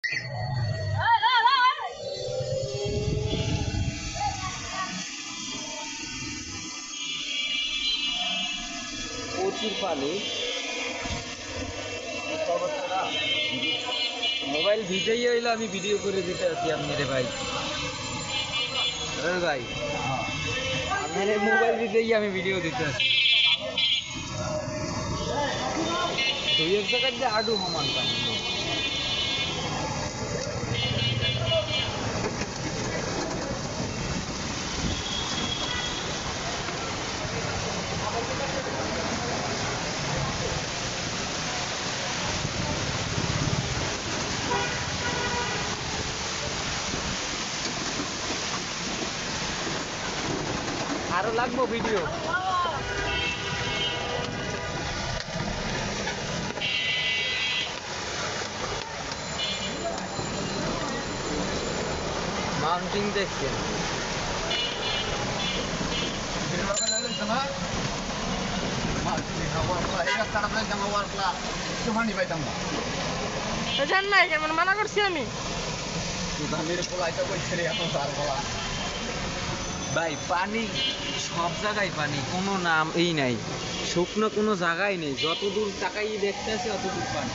প্রচুর পানি। মোবাইল ভিজেই হইলো, আমি ভিডিও করে দিতে আছি আপনারে ভাই। ভাই আপনার মোবাইল ভিজেই আমি ভিডিও দিতে আছি। 2 জায়গায় যে আডু সমান পানি। আরো লাগবো ভিডিও। মাউন্টিং দেখছেন? মানা করছি আমি। ভাই পানি সব জায়গায় পানি, কোনো নাম এই নাই, শুকনো কোনো জায়গায় নেই, যত দূর তাকাই দেখতে আছে অত দূর পানি।